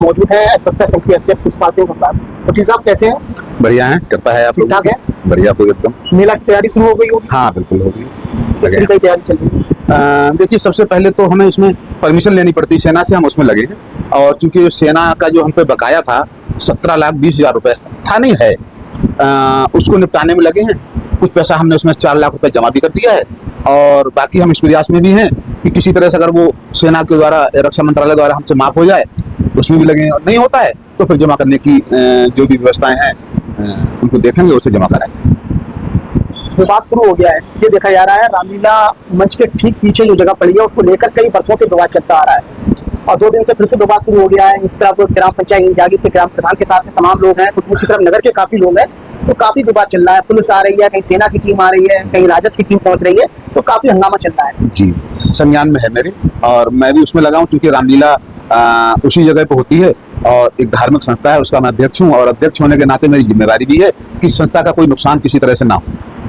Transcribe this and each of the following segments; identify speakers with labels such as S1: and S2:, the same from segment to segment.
S1: मौजूद है प्रत्यक्ष संघ के अध्यक्ष शिषपाल सिंह भगवान। वकील साहब कैसे हैं?
S2: बढ़िया है, कृपा है आप लोगों
S1: ठीक ठाक
S2: की। बढ़िया हो एकदम।
S1: मेला की तैयारी शुरू हो गई होगी?
S2: हाँ बिल्कुल होगी।
S1: किस तरीके की तैयारी चल रही है?
S2: देखिए, सबसे पहले तो हमें इसमें परमिशन लेनी पड़ती सेना से, हम उसमें लगे हैं। और चूंकि सेना का जो हम पे बकाया था 17,20,000 रुपए था, नहीं है, उसको निपटाने में लगे हैं। कुछ पैसा हमने उसमें 4 लाख रुपए जमा भी कर दिया है। और बाकी हम इस प्रयास में भी हैं कि किसी तरह से अगर वो सेना के द्वारा, रक्षा मंत्रालय द्वारा हमसे माफ हो जाए, उसमें भी लगे हैं। और नहीं होता है तो फिर जमा करने की जो भी व्यवस्थाएं हैं उनको देखेंगे, उसे जमा कराएंगे।
S1: विवाद शुरू हो गया है, ये देखा जा रहा है रामलीला मंच के ठीक पीछे जो जगह पड़ी है उसको लेकर कई वर्षों से विवाद चलता आ रहा है और 2 दिन से फिर से विवाद शुरू हो गया है। एक तरफ ग्राम पंचायत जागीर के ग्राम प्रधान के साथ में तमाम लोग हैं, तो दूसरी तरफ नगर के काफी लोग हैं, तो काफी विवाद चल रहा है। पुलिस आ रही है, कहीं सेना की टीम आ रही है, कहीं राजस्व की टीम पहुंच रही है, तो काफी हंगामा चल रहा है।
S2: जी, संज्ञान में है मेरे, और मैं भी उसमें लगा हूँ क्योंकि रामलीला उसी जगह पे होती है और एक धार्मिक संस्था है, उसका मैं अध्यक्ष हूँ। और अध्यक्ष होने के नाते मेरी जिम्मेवारी भी है कि संस्था का कोई नुकसान किसी तरह से ना हो,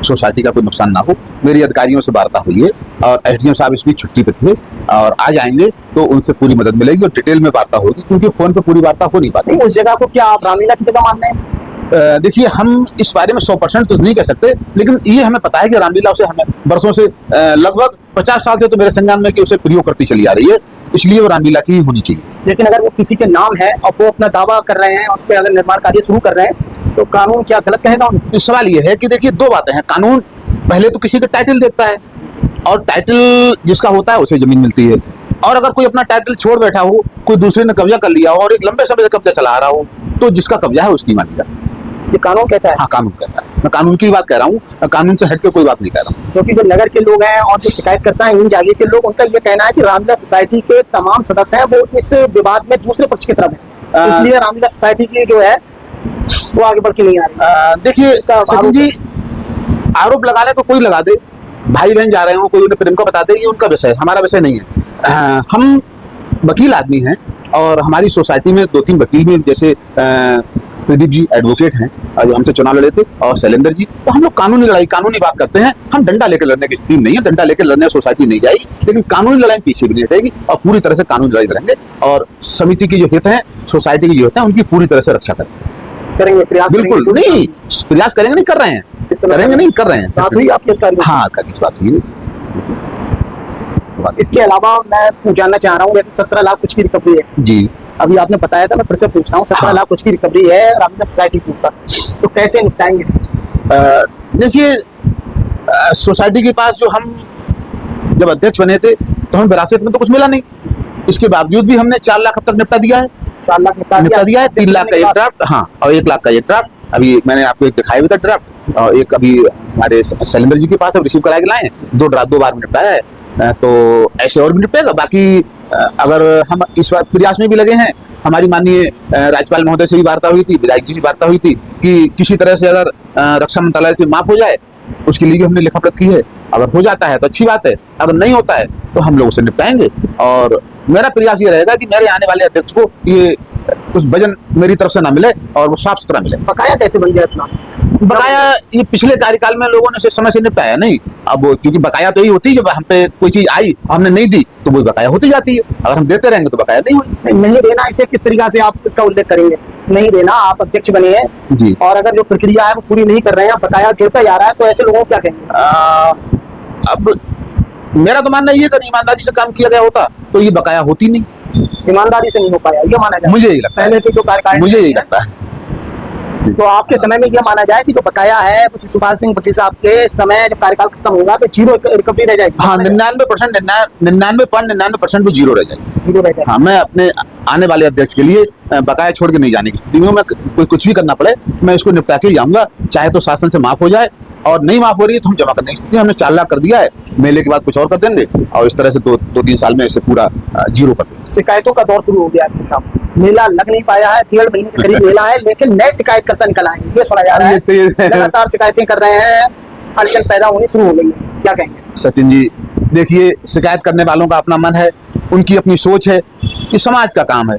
S2: सोसाइटी का कोई नुकसान ना हो। मेरी अधिकारियों से वार्ता हुई है और एसडीएम साहब इस बीच छुट्टी पे थे और आ जाएंगे तो उनसे पूरी मदद मिलेगी और डिटेल में वार्ता होगी, क्योंकि फोन पे पूरी वार्ता हो नहीं पाती।
S1: उस जगह को क्या आप रामलीला की जगह मान रहे हैं?
S2: देखिए, हम इस बारे में 100% तो नहीं कह सकते, लेकिन ये हमें पता है कि रामलीला उसे हमें वर्षों से, लगभग 50 साल से तो मेरे संज्ञान में कि उसे प्रयोग करती चली आ रही है, इसलिए वो रामलीला की होनी चाहिए।
S1: लेकिन अगर वो किसी के नाम है और वो अपना दावा कर रहे हैं, उस पर अगर निर्माण कार्य शुरू कर रहे हैं, तो कानून क्या गलत कहेगा?
S2: सवाल ये है कि देखिए, 2 बातें हैं। कानून पहले तो किसी का टाइटल देखता है और टाइटल जिसका होता है उसे जमीन मिलती है। और अगर कोई अपना टाइटल छोड़ बैठा हो, कोई दूसरे ने कब्जा कर लिया हो और एक लंबे समय से कब्जा चला आ रहा हो, तो जिसका कब्जा है उसकी मानी जाती है।
S1: ये कानून कहता है?
S2: हाँ, कानून कहता है। मैं कानून की बात कह रहा हूँ, कानून से हट के कोई बात नहीं कह रहा हूँ।
S1: क्योंकि जो नगर के लोग हैं और जो शिकायत करता है इन जागीर के लोग, उनका ये कहना है कि रामलीला सोसाइटी के तमाम सदस्य हैं वो इस विवाद में दूसरे पक्ष की तरफ है, इसलिए रामलीला सोसाइटी की जो है वो आगे बढ़ के नहीं आ रही।
S2: देखिए सचिन जी, आरोप लगाने को कोई लगा दे, भाई बहन जा रहे हो, कोई उन्हें प्रेम का बता दे, ये उनका विषय है, हमारा विषय नहीं है। हम वकील आदमी हैं और हमारी सोसाइटी में 2-3 वकील भी, जैसे प्रदीप जी एडवोकेट हैं जो हमसे चुनाव लड़े थे, और शैलेंद्र जी, तो हम लोग कानूनी लड़ाई, कानूनी बात करते हैं। हम डंडा लेकर लड़ने की स्थिति नहीं है, डंडा लेकर लड़ने सोसाइटी नहीं जाएगी, लेकिन कानूनी लड़ाई पीछे भी नहीं हटेगी और पूरी तरह से कानूनी लड़ाई लड़ेंगे। और समिति की जो हित है, सोसाइटी की जो हित है, उनकी पूरी तरह से रक्षा
S1: करेंगे। प्रयास
S2: बिल्कुल नहीं, प्रयास करेंगे, नहीं कर रहे हैं, करेंगे नहीं कर रहे हैं।
S1: बात हुई आपके अधिकारी?
S2: हाँ, कभी बात हुई नहीं।
S1: इसके अलावा मैं जानना चाह रहा हूँ, जैसे 17 लाख कुछ की रिकवरी है जी, अभी आपने बताया था, मैं फिर से पूछ रहा हूँ, 17 लाख कुछ की रिकवरी है रामलीला सोसाइटी के ऊपर, तो कैसे निपटाएंगे?
S2: देखिए, सोसाइटी के पास जो हम जब अध्यक्ष बने थे तो हमें विरासत में तो कुछ मिला नहीं, इसके बावजूद भी हमने 4 लाख अब तक निपटा दिया है।
S1: 4 लाख
S2: निपटा दिया है। 3 लाख का एक ड्राफ्ट, हाँ, और 1 लाख का एक ड्राफ्ट अभी मैंने आपको एक दिखाया भी था ड्राफ्ट, और एक अभी हमारे शैलेंद्र जी के पास रिसीव करा के लाए हैं। 2 ड्राफ्ट 2 बार में निपटाया है, तो ऐसे और भी निपटेगा। बाकी अगर हम इस बार प्रयास में भी लगे हैं, हमारी माननीय राज्यपाल महोदय से भी वार्ता हुई थी, विधायक जी की वार्ता हुई थी कि किसी तरह से अगर रक्षा मंत्रालय से माफ हो जाए, उसके लिए भी हमने लिखा पत्र की है। अगर हो जाता है तो अच्छी बात है, अगर नहीं होता है तो हम लोग उसे निपटाएंगे। और मेरा प्रयास ये रहेगा कि मेरे आने वाले अध्यक्ष को ये कुछ वजन मेरी तरफ से ना मिले और वो साफ सुथरा मिले।
S1: बकाया कैसे बन गया इतना?
S2: बकाया ये पिछले कार्यकाल में लोगों ने इसे समय से निपटाया नहीं। अब क्योंकि बकाया तो यही होती है, जब हम पे कोई चीज आई हमने नहीं दी तो वो बकाया होती जाती है, अगर हम देते रहेंगे तो बकाया नहीं होगी।
S1: नहीं देना, इसे किस तरीके से आप इसका उल्लेख करेंगे? नहीं देना, आप अध्यक्ष बने हैं जी, और अगर जो प्रक्रिया है वो पूरी नहीं कर रहे हैं, बकाया जुड़ता जा रहा है, तो ऐसे लोगों को क्या कहेंगे?
S2: अब मेरा तो मानना ये है कि ईमानदारी से काम किया गया होता तो ये बकाया होती नहीं।
S1: ईमानदारी से नहीं हो पाया, ये माना जाए?
S2: मुझे यही लगता है,
S1: पहले के जो कार्यकाल,
S2: मुझे यही लगता है।
S1: तो आपके समय में यह माना जाए कि जो बकाया है शिषपाल सिंह वकील साहब के समय जब कार्यकाल खत्म होगा तो 0 रिकवरी रह जाएगी?
S2: हाँ, 99.99% वो 0 रह जाएगी। हाँ, मैं अपने आने वाले अध्यक्ष के लिए बकाया छोड़ के नहीं जाने की स्थिति में हूँ। मैं कोई कुछ भी करना पड़े मैं इसको निपटा के जाऊंगा, चाहे तो शासन से माफ हो जाए, और नहीं माफ हो रही है तो हम जमा करने की स्थिति में। हमने 4 लाख कर दिया है, मेले के बाद कुछ और कर देंगे और इस तरह से 2-3 साल में इसे पूरा 0 कर देंगे।
S1: शिकायतों का दौर शुरू हो गया है साहब, मेला लग नहीं पाया है, 1.5 महीने के करीब मेला है, लेकिन नए शिकायतकर्ता निकल आए, ये सुना जा रहा है। लगातार शिकायतें कर रहे हैं, हलचल पैदा होनी शुरू हो गई है, क्या कहेंगे?
S2: सचिन जी, देखिए, शिकायत करने वालों का अपना मन है, उनकी अपनी सोच है, ये समाज का काम है,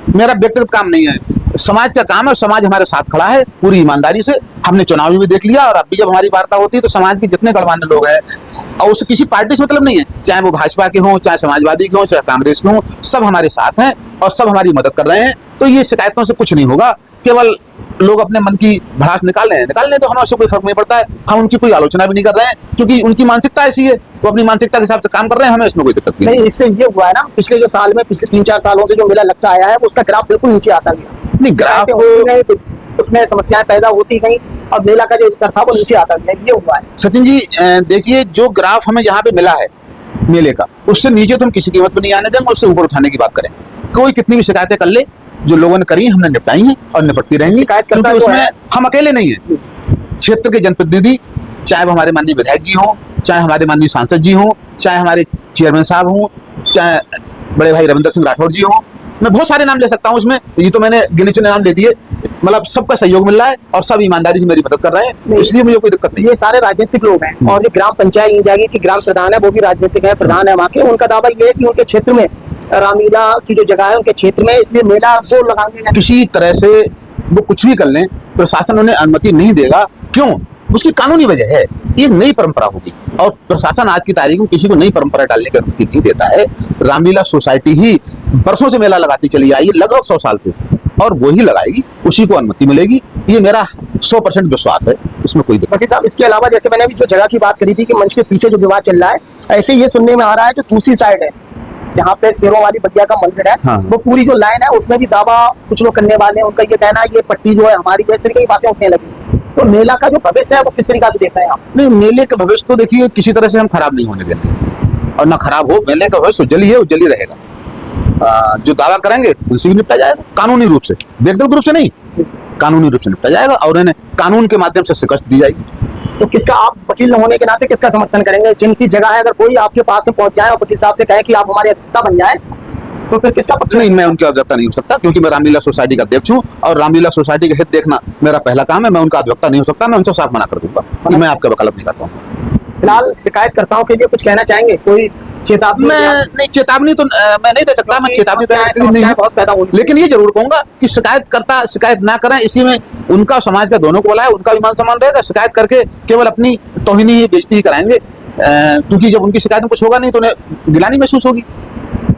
S2: मेरा व्यक्तिगत काम नहीं है। समाज का काम है, समाज हमारे साथ खड़ा है पूरी ईमानदारी से। हमने चुनाव में भी देख लिया, और अब भी जब हमारी वार्ता होती है तो समाज के जितने गणमान्य लोग हैं, और उससे किसी पार्टी से मतलब नहीं है, चाहे वो भाजपा के हों, चाहे समाजवादी के हों, चाहे कांग्रेस के हों, सब हमारे साथ हैं और सब हमारी मदद कर रहे हैं। तो ये शिकायतों से कुछ नहीं होगा। केवल लोग अपने मन की भड़ास निकालने तो हमें उससे कोई फर्क नहीं पड़ता है। हम उनकी कोई आलोचना भी नहीं कर रहे हैं, क्योंकि उनकी मानसिकता ऐसी है, वो अपनी मानसिकता के हिसाब से काम कर रहे हैं, हमें इसमें कोई दिक्कत नहीं।
S1: इससे ये हुआ है ना, पिछले जो साल में, पिछले 3-4 सालों से जो मेला लगता आया है, उसका ग्राफ बिल्कुल नीचे आता गया।
S2: नहीं, ग्राफ
S1: उसमें समस्याएं पैदा होती गई और मेला का जो स्तर था वो नीचे आता गया, ये हुआ है।
S2: सचिन जी, देखिए, जो ग्राफ हमें यहाँ पे मिला है मेले का, उससे नीचे तो हम किसी कीमत पर नहीं आने देंगे, उससे ऊपर उठाने की बात करेंगे। कोई कितनी भी शिकायतें कर ले, जो लोगों ने करी हमने निपटाई हैं और निपटती रहेंगी, क्योंकि उसमें हम अकेले नहीं है। क्षेत्र के जनप्रतिनिधि, चाहे वो हमारे माननीय विधायक जी हों, चाहे हमारे माननीय सांसद जी हों, चाहे हमारे चेयरमैन साहब हों, चाहे बड़े भाई रविंदर सिंह राठौर जी हों, मैं बहुत सारे नाम ले सकता हूं उसमें, ये तो मैंने गिने चुने नाम ले दिए। मतलब सबका सहयोग मिल रहा है और सब ईमानदारी से मेरी मदद कर रहे हैं, इसलिए मुझे कोई दिक्कत नहीं।
S1: ये सारे राजनीतिक लोग हैं, और जो ग्राम पंचायत इंजागी की ग्राम प्रधान है वो भी राजनीतिक है, प्रधान है वहाँ के। उनका दावा ये है कि उनके क्षेत्र में रामलीला की जो जगह है उनके क्षेत्र में, इसलिए मेला वो लगाएंगे।
S2: किसी तरह से वो कुछ भी कर लें, प्रशासन उन्हें अनुमति नहीं देगा। क्यों? उसकी कानूनी वजह है, ये नई परंपरा होगी, और प्रशासन आज की तारीख में किसी को नई परंपरा डालने की अनुमति नहीं देता है। रामलीला सोसाइटी ही बरसों से मेला लगाती चली आई है, लगभग 100 साल से, और वो ही लगाएगी, उसी को अनुमति मिलेगी। ये मेरा 100% विश्वास है, इसमें कोई दिक्कत।
S1: बाकी साहब, इसके अलावा जैसे मैंने अभी जो जगह की बात करी थी कि मंच के पीछे जो विवाद चल रहा है, ऐसे ये सुनने में आ रहा है जो दूसरी साइड है, यहाँ पे शेरों वाली बगिया का मंदिर है,
S2: हाँ।
S1: वो पूरी जो लाइन है उसमें भी दावा कुछ लोग करने वाले हैं। उनका ये कहना है ये पट्टी जो है हमारी, इस तरीके की बातें उठने लगी। तो मेला का जो भविष्य है वो किस तरीके से देख रहे हैं आप?
S2: नहीं, मेले का भविष्य तो देखिए किसी तरह से हम खराब नहीं होने देंगे, और ना खराब हो। मेले का भविष्य उज्जवल ही है, उज्जवल ही रहेगा। जो दावा करेंगे उनसे भी निपटा जाएगा कानूनी रूप से, व्यक्तिगत रूप से नहीं, कानूनी रूप से निपटा जाएगा, और उन्हें कानून के माध्यम से शिकस्त दी जाएगी।
S1: तो किसका, आप वकील न होने के नाते किसका समर्थन करेंगे? जिनकी जगह है, अगर कोई आपके पास से पहुंच जाए और वकील साहब से कहे कि आप हमारे अधिवक्ता बन जाए, तो फिर किसका पक्ष?
S2: नहीं, मैं उनका अधिवक्ता नहीं हो सकता, क्योंकि मैं रामलीला सोसाइटी का अध्यक्ष हूँ, और रामलीला सोसाइटी के हित देखना मेरा पहला काम है। मैं उनका अधिवक्ता नहीं हो सकता, मैं उनसे साफ मना कर दूंगा कि मैं आपका वकालत नहीं करता हूँ।
S1: फिलहाल शिकायतकर्ताओं के लिए कुछ कहना चाहेंगे? कोई चेतावनी?
S2: मैं नहीं, चेतावनी तो मैं नहीं दे सकता, मैं चेतावनी
S1: बहुत पैदा होगी,
S2: लेकिन ये जरूर कहूंगा कि शिकायतकर्ता शिकायत ना करें। इसी में उनका, समाज का, दोनों को भला है, उनका भी मान सम्मान रहेगा। शिकायत करके केवल अपनी तौहीनी ही, बेइज्जती ही कराएंगे, क्योंकि जब उनकी शिकायत में कुछ होगा नहीं तो उन्हें गिलानी महसूस होगी।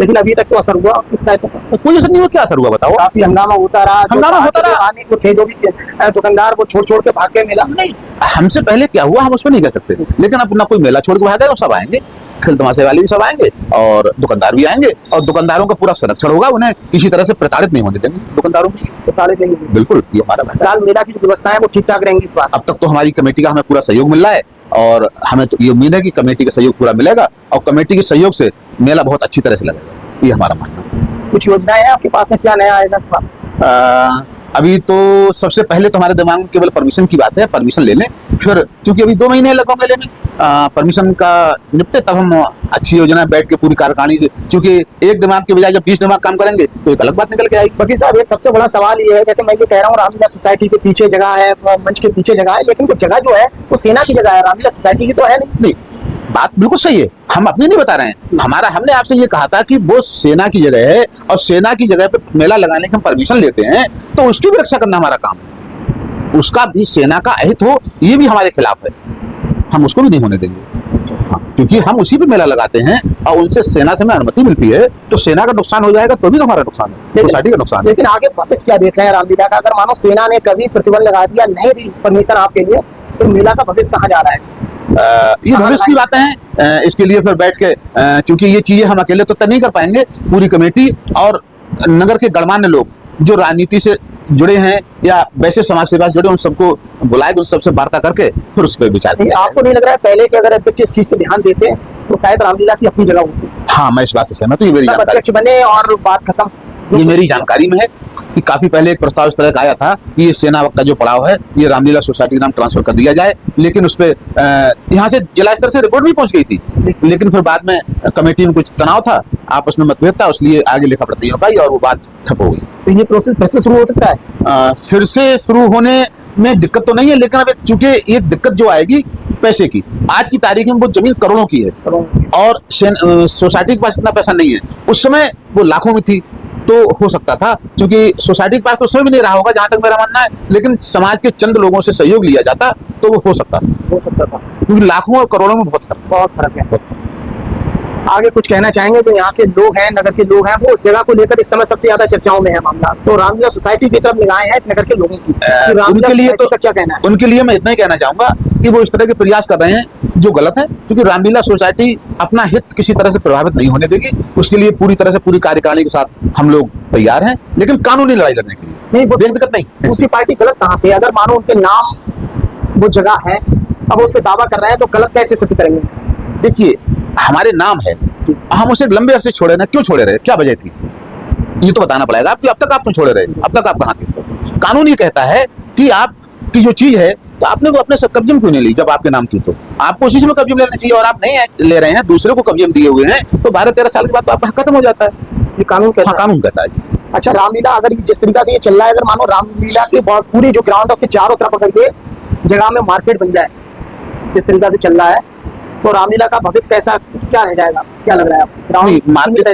S1: लेकिन अभी तक तो असर हुआ इस टाइप का?
S2: कोई असर नहीं हुआ। क्या असर हुआ बताओ?
S1: काफी हंगामा होता रहा, आने को थे जो भी दुकानदार वो छोड़ के भाग गए मेला।
S2: नहीं, हमसे पहले क्या हुआ हम उस पर नहीं कह सकते, लेकिन अब ना कोई मेला छोड़ के भाग गए, सब आएंगे, खेल तमाशे वाले भी सब आएंगे, और दुकानदार भी आएंगे, और दुकानदारों का पूरा संरक्षण होगा। उन्हें किसी तरह से प्रताड़ित नहीं होने देंगे दुकानदारों की।
S1: प्रताड़ित नहीं,
S2: बिल्कुल, ये हमारा
S1: फिलहाल मेला की जो व्यवस्था है वो ठीक ठाक रहेंगी इस बार?
S2: अब तक तो हमारी कमेटी का हमें पूरा सहयोग मिल रहा है, और हमें तो ये उम्मीद है कि कमेटी का सहयोग पूरा मिलेगा, और कमेटी के सहयोग से मेला बहुत अच्छी तरह से लगेगा, ये हमारा मानना है।
S1: कुछ योजनाएं हैं आपके पास में, क्या नया आएगा इस बार?
S2: अभी तो सबसे पहले तो हमारे दिमाग में केवल परमिशन की बात है, परमिशन ले लें, फिर क्योंकि अभी 2 महीने लगेंगे लेने, परमिशन का निपटे, तब हम अच्छी योजना बैठ के पूरी कार्यकारिणी से, क्योंकि एक दिमाग के बजाय जब 20 दिमाग काम करेंगे तो एक अलग बात निकल के आएगी।
S1: वकील साहब, एक सबसे बड़ा सवाल ये है, जैसे मैं ये कह रहा हूँ रामलीला सोसाइटी के पीछे जगह है, मंच के पीछे जगह है, लेकिन वो जगह जो है वो सेना की जगह है, रामलीला सोसाइटी की तो है नहीं।
S2: बात बिल्कुल सही है, हम अपनी नहीं बता रहे हैं। हमने आपसे ये कहा था कि वो सेना की जगह है, और सेना की जगह पे मेला लगाने की हम परमिशन लेते हैं, तो उसकी भी रक्षा करना हमारा काम है। उसका भी सेना का अहित हो, ये भी हमारे खिलाफ है, हम उसको भी नहीं होने देंगे। क्योंकि हम उसी पे मेला लगाते हैं, और उनसे सेना से हमें अनुमति मिलती है, तो सेना का नुकसान हो जाएगा तो भी हमारा नुकसान है, सोसाइटी का नुकसान है।
S1: लेकिन आगे वापस क्या देख रहे हैं रामलीला का? अगर मानो सेना ने कभी प्रतिबंध लगा दिया, नहीं दी परमिशन आपके लिए, तो मेला का भविष्य कहाँ जा रहा है?
S2: ये भविष्य की बातें हैं, इसके लिए फिर बैठ के, क्योंकि ये चीजें हम अकेले तो तय नहीं कर पाएंगे, पूरी कमेटी और नगर के गणमान्य लोग जो राजनीति से जुड़े हैं या वैसे समाज सेवा से जुड़े, उन सबको बुलाएंगे, उन सबसे वार्ता करके फिर उस पर विचार करेंगे।
S1: आपको नहीं लग रहा है पहले कि अगर अध्यक्ष इस चीज पे ध्यान देते तो शायद रामलीला की अपनी जगह होती?
S2: हाँ, मैं इस बात से सहमत हूँ, ये मेरी जानकारी,
S1: अध्यक्ष बने और बात खत्म।
S2: ये मेरी जानकारी में है कि काफी पहले एक प्रस्ताव इस तरह का आया था कि ये सेना का जो पड़ाव है ये रामलीला सोसाइटी के नाम ट्रांसफर कर दिया जाए, लेकिन उस पर यहाँ से जिला स्तर से रिपोर्ट भी पहुंच गई थी, लेकिन फिर बाद में कमेटी में कुछ तनाव था, आपस में मतभेद था, इसलिए आगे लिखा पढ़ नहीं हो पाई और वो बात ठप हो गई।
S1: तो ये प्रोसेस फिर से शुरू हो सकता है?
S2: फिर से शुरू होने में दिक्कत तो नहीं है, लेकिन अब चूंकि एक दिक्कत जो आएगी पैसे की, आज की तारीख में वो जमीन करोड़ों की है और सोसाइटी के पास इतना पैसा नहीं है, उस समय वो लाखों में थी, तो हो सकता था, क्योंकि सोसाइटी के पास तो उसमें भी नहीं रहा होगा जहां तक मेरा मानना है, लेकिन समाज के चंद लोगों से सहयोग लिया जाता तो वो हो सकता था, क्योंकि लाखों और करोड़ों में बहुत फर्क
S1: है। आगे कुछ कहना चाहेंगे जो यहाँ के लोग हैं, नगर के लोग हैं, वो उस जगह को लेकर इस समय सबसे ज्यादा चर्चाओं में है मामला, तो रामलीला सोसाइटी की तरफ निगाहें हैं इस नगर के लोगों की,
S2: उनके लिए तो
S1: क्या कहना है?
S2: उनके लिए मैं इतना ही कहना चाहूंगा कि वो इस तरह के प्रयास कर रहे हैं जो गलत है, क्योंकि रामलीला सोसाइटी अपना हित किसी तरह से प्रभावित नहीं होने देगी। उसके लिए पूरी तरह से पूरी कार्यकारिणी के साथ हम लोग तैयार हैं, लेकिन कानूनी लड़ाई लड़ने के लिए
S1: नहीं,
S2: व्यक्तिगत नहीं।
S1: दूसरी पार्टी गलत कहाँ से? अगर मानो उनके नाम वो जगह है, अब उस पर दावा कर रहे हैं, तो गलत कैसे सिद्ध करेंगे?
S2: देखिए, हमारे नाम है, हम उसे लंबे अरसे छोड़े ना, क्यों छोड़े रहे, क्या वजह थी, ये तो बताना पड़ेगा आपको। अब तक आप क्यों छोड़े रहे, अब तक आप कहाँ थे? कानून ये कहता है कि आपकी जो चीज है तो आपने वो अपने कब्जे में क्यों नहीं ली, जब आपके नाम थी तो आपको उसी में कब्जे में लेना चाहिए, और आप नहीं ले रहे हैं, दूसरे को कब्जे में दिए हुए हैं, तो 12-13 साल के बाद तो आपका खत्म हो जाता है।
S1: ये कानून कहता है।
S2: कानून कहता है।
S1: अच्छा, रामलीला अगर जिस तरीका से ये चल रहा है, अगर मानो रामलीला के पूरी जो ग्राउंड ऑफ के चारों तरफ अगर ये जगह में मार्केट बन जाए, जिस तरीका से चल रहा है, तो रामलीला का भविष्य कैसा क्या रह जाएगा, क्या लग रहा है आपको?
S2: मार्केट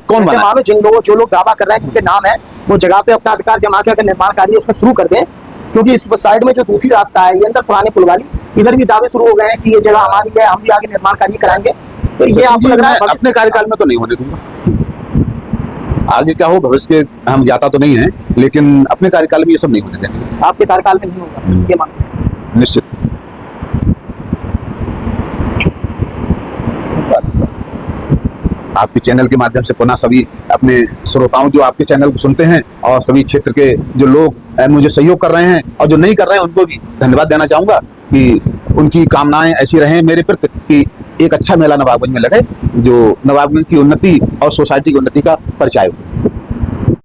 S2: कौन बना?
S1: मानो जिन लोगों जो लोग दावा कर रहे हैं जिनके नाम है, वो जगह पे अपना अधिकार जमा के अगर निर्माण कार्य उसमें शुरू कर दें, क्योंकि इस साइड में जो दूसरी रास्ता है, ये अंदर पुराने पुल वाली, इधर भी दावे शुरू हो गए हैं कि ये जगह हमारी है, हम भी आगे निर्माण कार्य कराएंगे, तो ये आपको लग रहा है?
S2: अपने कार्यकाल में तो नहीं होने दूंगा, आगे क्या हो भविष्य के हम जाता तो नहीं है, लेकिन अपने कार्यकाल में ये सब नहीं होने देंगे।
S1: आपके कार्यकाल में नहीं होगा, ये मानते?
S2: निश्चित। आपके चैनल के माध्यम से पुनः सभी अपने श्रोताओं जो आपके चैनल को सुनते हैं और सभी क्षेत्र के जो लोग मुझे सहयोग कर रहे हैं और जो नहीं कर रहे हैं उनको भी धन्यवाद देना चाहूंगा कि उनकी कामनाएं ऐसी रहें मेरे प्रति कि एक अच्छा मेला नवाबगंज में लगे, जो नवाबगंज की उन्नति और सोसाइटी की उन्नति का परिचय हो।